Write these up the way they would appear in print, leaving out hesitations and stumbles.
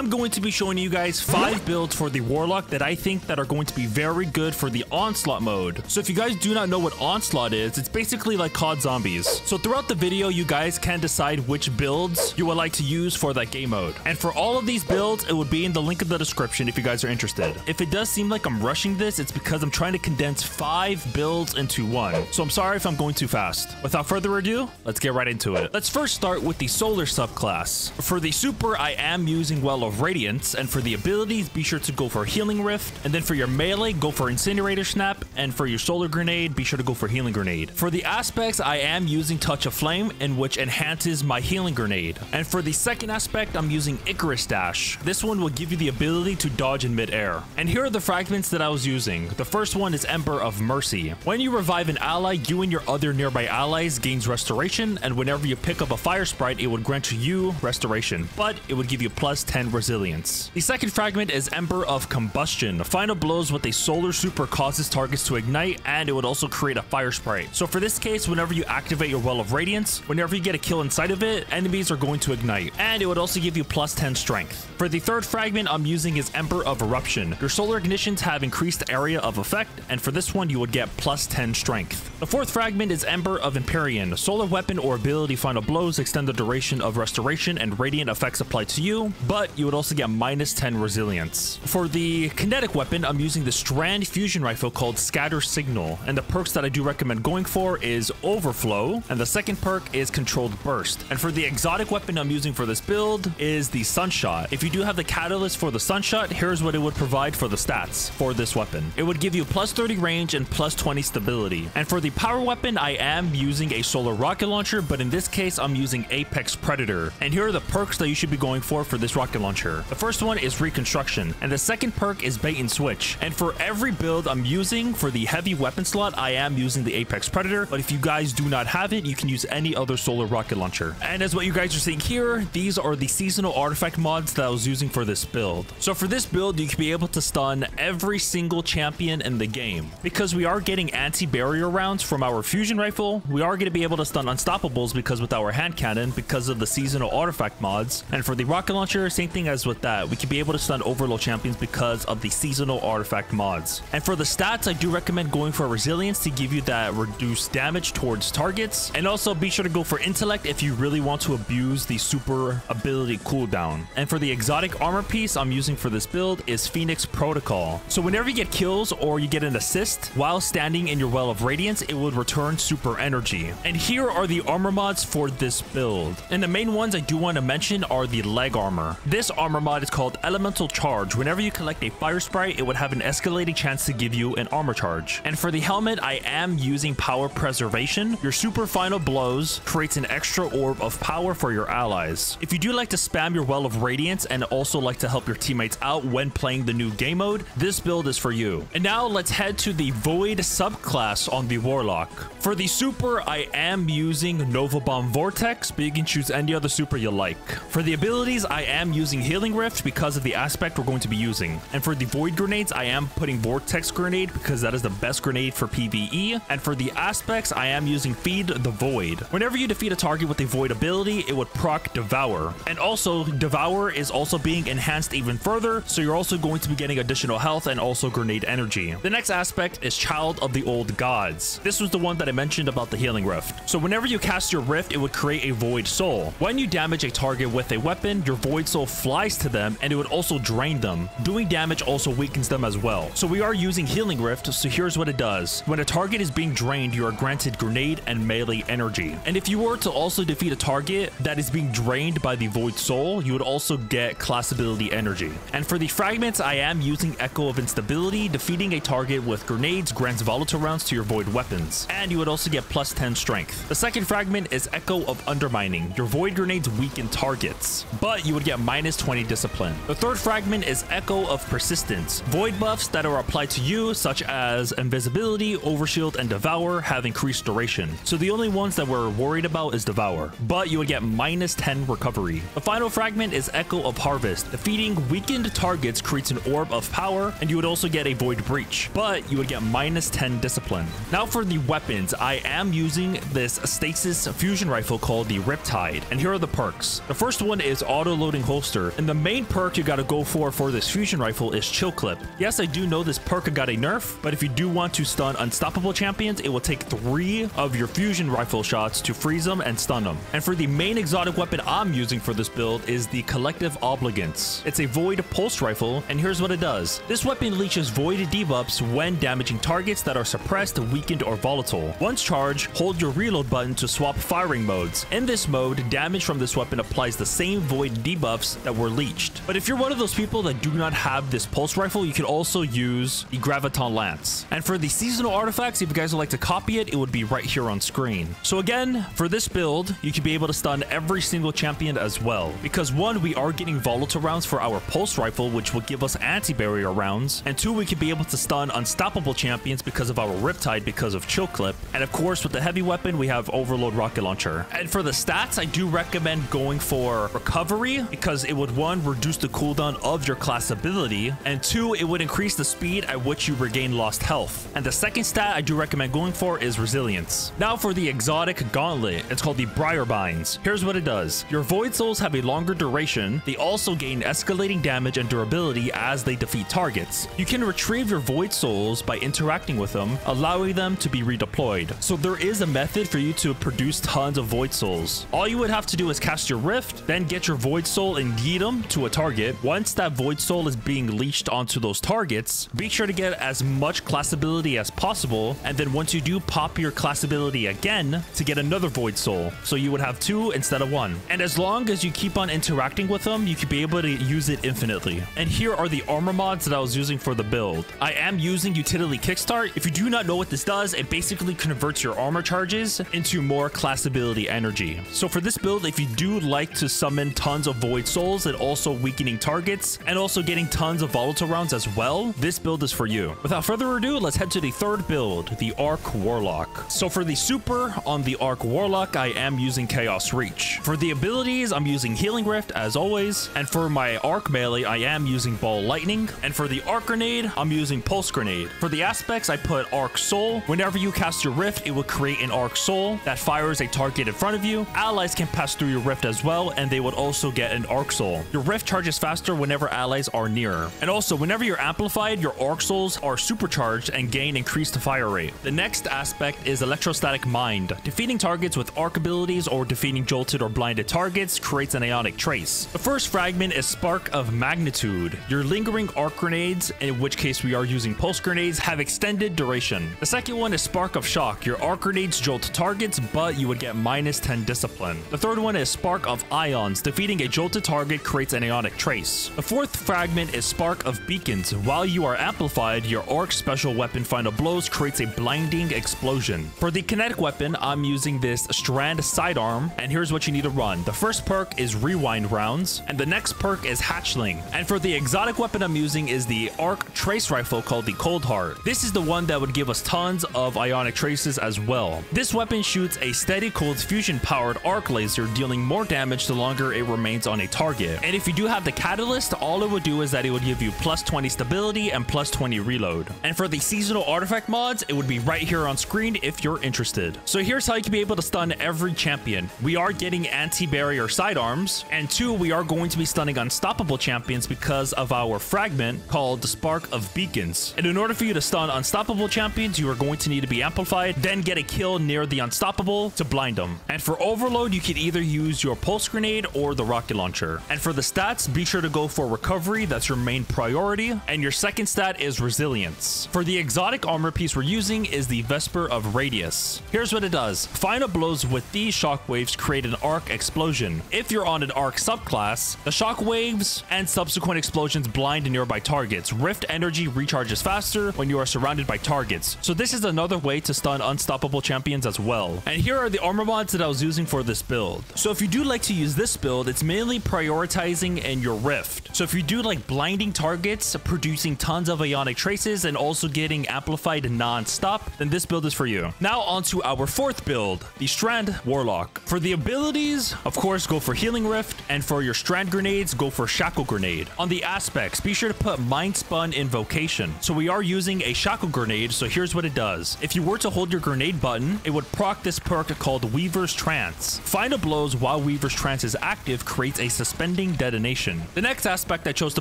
I'm going to be showing you guys 5 builds for the Warlock that I think that are going to be very good for the Onslaught mode. So if you guys do not know what Onslaught is, it's basically like COD Zombies. So throughout the video, you guys can decide which builds you would like to use for that game mode. And for all of these builds, it would be in the link in the description if you guys are interested. If it does seem like I'm rushing this, it's because I'm trying to condense 5 builds into one. So I'm sorry if I'm going too fast. Without further ado, let's get right into it. Let's first start with the Solar subclass. For the super, I am using Well of Radiance, and for the abilities, be sure to go for Healing Rift, and then for your melee, go for Incinerator Snap, and for your Solar Grenade, be sure to go for Healing Grenade. For the aspects, I am using Touch of Flame, in which enhances my Healing Grenade. And for the second aspect, I'm using Icarus Dash. This one will give you the ability to dodge in mid-air. And here are the fragments that I was using. The first one is Ember of Mercy. When you revive an ally, you and your other nearby allies gains restoration, and whenever you pick up a fire sprite, it would grant you restoration, but it would give you plus 10 resilience. The second fragment is Ember of Combustion. Final blows with a solar super causes targets to ignite, and it would also create a fire sprite. So for this case, whenever you activate your Well of Radiance, whenever you get a kill inside of it, enemies are going to ignite, and it would also give you plus 10 strength. For the third fragment I'm using is Ember of Eruption. Your solar ignitions have increased area of effect, and for this one you would get plus 10 strength. The fourth fragment is Ember of Empyrean. Solar weapon or ability final blows extend the duration of restoration and radiant effects applied to you, but you would also get minus 10 resilience. For the kinetic weapon, I'm using the Strand fusion rifle called Scatter Signal, and the perks that I do recommend going for is Overflow, and the second perk is Controlled Burst. And for the exotic weapon I'm using for this build is the Sunshot. If you do have the catalyst for the Sunshot, here's what it would provide for the stats for this weapon. It would give you plus 30 range and plus 20 stability. And for the power weapon, I am using a solar rocket launcher, but in this case I'm using Apex Predator. And here are the perks that you should be going for this rocket launcher. The first one is Reconstruction, and the second perk is Bait and Switch. And for every build I'm using for the heavy weapon slot, I am using the Apex Predator, but if you guys do not have it, you can use any other solar rocket launcher. And as what you guys are seeing here, these are the seasonal artifact mods that I was using for this build. So for this build, you can be able to stun every single champion in the game. Because we are getting anti-barrier rounds from our fusion rifle, we are going to be able to stun unstoppables because with our hand cannon, because of the seasonal artifact mods. And for the rocket launcher, same thing as with that. We can be able to stun overload champions because of the seasonal artifact mods. And for the stats, I do recommend going for resilience to give you that reduced damage towards targets. And also be sure to go for intellect if you really want to abuse the super ability cooldown. And for the exotic armor piece I'm using for this build is Phoenix Protocol. So whenever you get kills or you get an assist while standing in your Well of Radiance, it would return super energy. And here are the armor mods for this build. And the main ones I do want to mention are the leg armor. This armor mod is called Elemental Charge. Whenever you collect a fire sprite, it would have an escalating chance to give you an armor charge. And for the helmet, I am using Power Preservation. Your super final blows creates an extra orb of power for your allies. If you do like to spam your Well of Radiance and also like to help your teammates out when playing the new game mode, this build is for you. And now let's head to the Void subclass on the Warlock. For the super, I am using Nova Bomb Vortex, but you can choose any other super you like. For the abilities, I am using Healing Rift because of the aspect we're going to be using. And for the Void grenades, I am putting Vortex Grenade because that is the best grenade for PvE. And for the aspects, I am using Feed the Void. Whenever you defeat a target with a Void ability, it would proc Devour. And also, Devour is also being enhanced even further, so you're also going to be getting additional health and also grenade energy. The next aspect is Child of the Old Gods. This was the one that I mentioned about the Healing Rift. So whenever you cast your Rift, it would create a Void Soul. When you damage a target with a weapon, your Void Soul flies to them, and it would also drain them. Doing damage also weakens them as well. So we are using Healing Rift, so here's what it does. When a target is being drained, you are granted grenade and melee energy. And if you were to also defeat a target that is being drained by the Void Soul, you would also get class ability energy. And for the fragments, I am using Echo of Instability. Defeating a target with grenades grants volatile rounds to your Void weapons, and you would also get plus 10 strength. The second fragment is Echo of Undermining. Your Void grenades weaken targets, but you would get minus 20 discipline. The third fragment is Echo of Persistence. Void buffs that are applied to you, such as Invisibility, Overshield, and Devour, have increased duration. So the only ones that we're worried about is Devour, but you would get minus 10 recovery. The final fragment is Echo of Harvest. Defeating weakened targets creates an orb of power, and you would also get a Void Breach, but you would get minus 10 discipline. Now for the weapons, I am using this Stasis fusion rifle called the Riptide, and here are the perks. The first one is auto-loading holster. start. And the main perk you gotta go for this fusion rifle is Chill Clip. Yes, I do know this perk got a nerf, but if you do want to stun unstoppable champions, it will take 3 of your fusion rifle shots to freeze them and stun them. And for the main exotic weapon I'm using for this build is the Collective Obligance. It's a void pulse rifle, and here's what it does. This weapon leeches void debuffs when damaging targets that are suppressed, weakened, or volatile. Once charged, hold your reload button to swap firing modes. In this mode, damage from this weapon applies the same void debuffs that were leeched. But if you're one of those people that do not have this pulse rifle, you can also use the Graviton Lance. And for the seasonal artifacts, if you guys would like to copy it, it would be right here on screen. So again, for this build, you can be able to stun every single champion as well. Because 1, we are getting volatile rounds for our pulse rifle, which will give us anti-barrier rounds. And 2, we can be able to stun unstoppable champions because of our Riptide because of Chill Clip. And of course, with the heavy weapon, we have Overload Rocket Launcher. And for the stats, I do recommend going for Recovery because it would 1, reduce the cooldown of your class ability, and 2, it would increase the speed at which you regain lost health. And the second stat I do recommend going for is Resilience. Now for the exotic gauntlet, it's called the Briar Binds. Here's what it does. Your Void Souls have a longer duration. They also gain escalating damage and durability as they defeat targets. You can retrieve your Void Souls by interacting with them, allowing them to be redeployed. So there is a method for you to produce tons of Void Souls. All you would have to do is cast your Rift, then get your Void Soul and yeet them to a target. Once that Void Soul is being leached onto those targets, be sure to get as much class ability as possible, and then once you do, pop your class ability again to get another Void Soul. So you would have 2 instead of 1. And as long as you keep on interacting with them, you could be able to use it infinitely. And here are the armor mods that I was using for the build. I am using Utility Kickstart. If you do not know what this does, it basically converts your armor charges into more class ability energy. So for this build, if you do like to summon tons of Void Souls and also weakening targets and also getting tons of volatile rounds as well, this build is for you. Without further ado, let's head to the third build, the Arc Warlock. So for the super on the Arc Warlock, I am using Chaos Reach. For the abilities, I'm using Healing Rift as always, and for my Arc melee, I am using Ball Lightning, and for the Arc Grenade, I'm using Pulse Grenade. For the aspects, I put Arc Soul. Whenever you cast your Rift, it will create an Arc Soul that fires a target in front of you. Allies can pass through your Rift as well, and they would also get an Arc Soul. Your Rift charges faster whenever allies are near. And also, whenever you're amplified, your Arc Souls are supercharged and gain increased fire rate. The next aspect is Electrostatic Mind. Defeating targets with Arc abilities or defeating jolted or blinded targets creates an Ionic trace. The first fragment is Spark of Magnitude. Your lingering Arc Grenades, in which case we are using Pulse Grenades, have extended duration. The second one is Spark of Shock. Your Arc Grenades jolt targets, but you would get -10 discipline. The third one is Spark of Ions. Defeating a jolted target creates an Ionic trace. The fourth fragment is Spark of Beacons. While you are amplified, your Arc special weapon Final Blows creates a blinding explosion. For the kinetic weapon, I'm using this Strand sidearm, and here's what you need to run. The first perk is Rewind Rounds, and the next perk is Hatchling. And for the exotic weapon I'm using is the Arc Trace Rifle called the Cold Heart. This is the one that would give us tons of Ionic traces as well. This weapon shoots a steady cold fusion powered arc laser, dealing more damage the longer it remains on a target. And if you do have the catalyst, all it would do is that it would give you +20 stability and +20 reload. And for the seasonal artifact mods, it would be right here on screen if you're interested. So here's how you can be able to stun every champion. We are getting anti-barrier sidearms, and 2, we are going to be stunning unstoppable champions because of our fragment called the Spark of Beacons. And in order for you to stun unstoppable champions, you are going to need to be amplified, then get a kill near the unstoppable to blind them. And for overload, you can either use your Pulse Grenade or the Rocket Launcher. And for the stats, be sure to go for Recovery. That's your main priority. And your second stat is Resilience. For the exotic armor piece we're using is the Vesper of Radius. Here's what it does. Final blows with these shockwaves create an arc explosion. If you're on an arc subclass, the shockwaves and subsequent explosions blind nearby targets. Rift energy recharges faster when you are surrounded by targets. So this is another way to stun unstoppable champions as well. And here are the armor mods that I was using for this build. So if you do like to use this build, it's mainly prioritizing in your Rift. So if you do like blinding targets, producing tons of Ionic traces, and also getting amplified non-stop, then this build is for you. Now on to our fourth build, the Strand Warlock. For the abilities, of course, go for Healing Rift, and for your Strand grenades, go for Shackle Grenade. On the aspects, be sure to put Mind Spun Invocation. So we are using a Shackle Grenade, so here's what it does. If you were to hold your grenade button, it would proc this perk called Weaver's Trance. Final blows while Weaver's Trance is active creates a suspended Suspending Detonation. The next aspect I chose to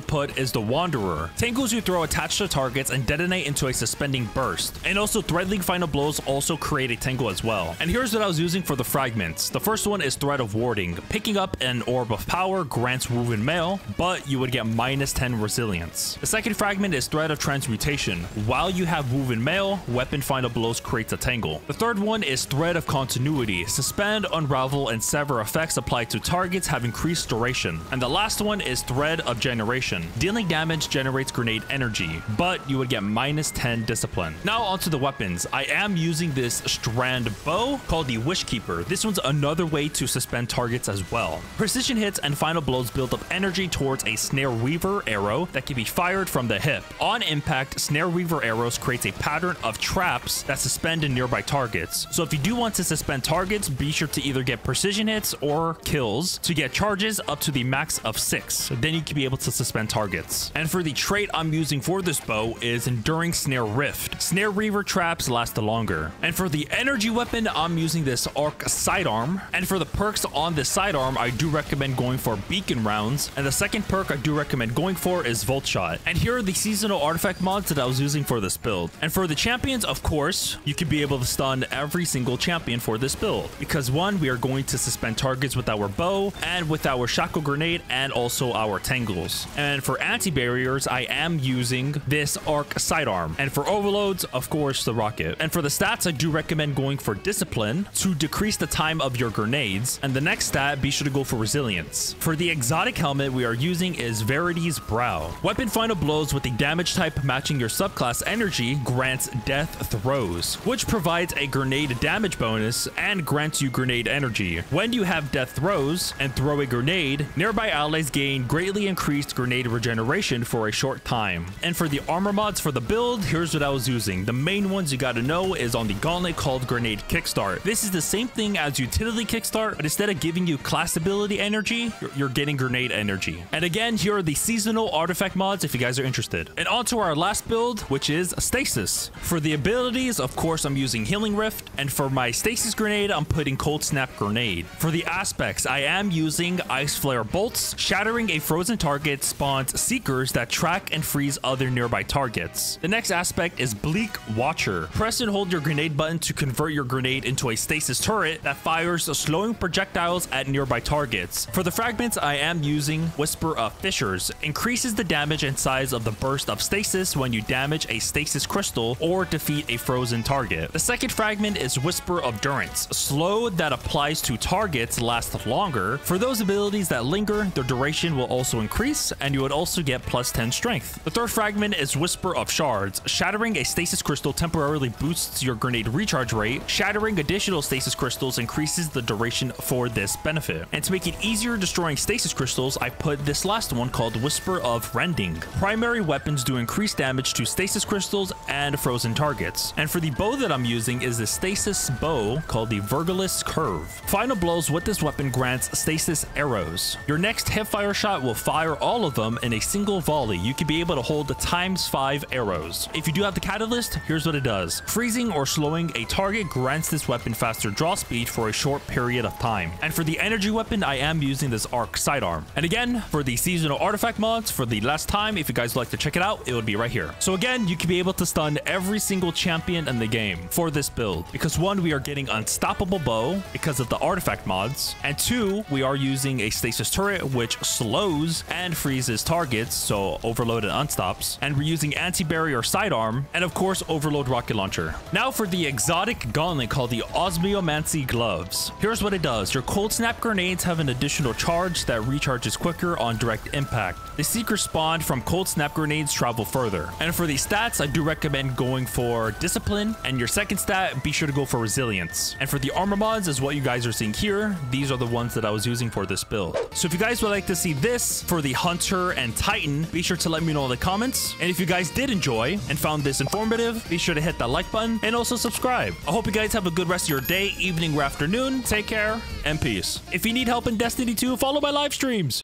put is the Wanderer. Tangles you throw attached to targets and detonate into a suspending burst. And also Threadling Final Blows also create a tangle as well. And here's what I was using for the fragments. The first one is Thread of Warding. Picking up an Orb of Power grants Woven Mail, but you would get -10 resilience. The second fragment is Thread of Transmutation. While you have Woven Mail, Weapon Final Blows creates a tangle. The third one is Thread of Continuity. Suspend, Unravel, and Sever effects applied to targets have increased duration. And the last one is Thread of Generation. Dealing damage generates grenade energy, but you would get -10 discipline. Now onto the weapons. I am using this Strand bow called the Wishkeeper. This one's another way to suspend targets as well. Precision hits and final blows build up energy towards a Snare Weaver arrow that can be fired from the hip. On impact, Snare Weaver arrows creates a pattern of traps that suspend in nearby targets. So if you do want to suspend targets, be sure to either get precision hits or kills to get charges up to the max of 6. Then you can be able to suspend targets. And for the trait I'm using for this bow is Enduring Snare Rift. Snare Weaver traps last longer. And for the energy weapon, I'm using this Arc Sidearm. And for the perks on this sidearm, I do recommend going for Beacon Rounds. And the second perk I do recommend going for is Volt Shot. And here are the seasonal artifact mods that I was using for this build. And for the champions, of course, you can be able to stun every single champion for this build. Because one, we are going to suspend targets with our bow and with our Shackle Grenade and also our Tangles. And for anti-barriers, I am using this Arc Sidearm. And for overloads, of course, the Rocket. And for the stats, I do recommend going for Discipline to decrease the time of your grenades. And the next stat, be sure to go for Resilience. For the exotic helmet we are using is Verity's Brow. Weapon Final Blows with the damage type matching your subclass energy grants Death Throws, which provides a grenade damage bonus and grants you grenade energy. When you have Death Throws and throw a grenade, nearby allies gain greatly increased grenade regeneration for a short time. And for the armor mods for the build, here's what I was using. The main ones you gotta know is on the gauntlet called Grenade Kickstart. This is the same thing as Utility Kickstart, but instead of giving you class ability energy, you're getting grenade energy. And again, here are the seasonal artifact mods if you guys are interested. And on to our last build, which is Stasis. For the abilities, of course, I'm using Healing Rift, and for my Stasis Grenade, I'm putting Cold Snap Grenade. For the aspects, I am using Ice Flare Bolts. Shattering a frozen target spawns Seekers that track and freeze other nearby targets. The next aspect is Bleak Watcher. Press and hold your grenade button to convert your grenade into a stasis turret that fires slowing projectiles at nearby targets. For the fragments, I am using Whisper of Fissures. Increases the damage and size of the burst of stasis when you damage a stasis crystal or defeat a frozen target. The second fragment is Whisper of Durance. Slow that applies to targets lasts longer. For those abilities that linger, their duration will also increase, and you would also get +10 strength. The third fragment is Whisper of Shards. Shattering a stasis crystal temporarily boosts your grenade recharge rate. Shattering additional stasis crystals increases the duration for this benefit. And to make it easier destroying stasis crystals, I put this last one called Whisper of Rending. Primary weapons do increased damage to stasis crystals and frozen targets. And for the bow that I'm using is the stasis bow called the Virgilus Curve. Final blows with this weapon grants stasis arrows. Your next hipfire shot will fire all of them in a single volley. You can be able to hold ×5 arrows. If you do have the catalyst, here's what it does. Freezing or slowing a target grants this weapon faster draw speed for a short period of time. And for the energy weapon, I am using this Arc Sidearm. And again, for the seasonal artifact mods, for the last time, if you guys would like to check it out, it would be right here. So again, you can be able to stun every single champion in the game for this build. Because one, we are getting Unstoppable Bow because of the artifact mods. And two, we are using a stasis turret, which slows and freezes targets, so Overload and Unstops. And we're using Anti-Barrier Sidearm, and of course, Overload Rocket Launcher. Now for the exotic gauntlet called the Osmiomancy Gloves. Here's what it does. Your Cold Snap Grenades have an additional charge that recharges quicker on direct impact. The Seeker spawned from Cold Snap Grenades travel further. And for the stats, I do recommend going for Discipline, and your second stat, be sure to go for Resilience. And for the armor mods, is what you guys are seeing here. These are the ones that I was using for this build. So if you guys would like to see this for the Hunter and Titan, be sure to let me know in the comments. And if you guys did enjoy and found this informative, be sure to hit that like button and also subscribe. I hope you guys have a good rest of your day, evening, or afternoon. Take care and peace. If you need help in Destiny 2, follow my live streams.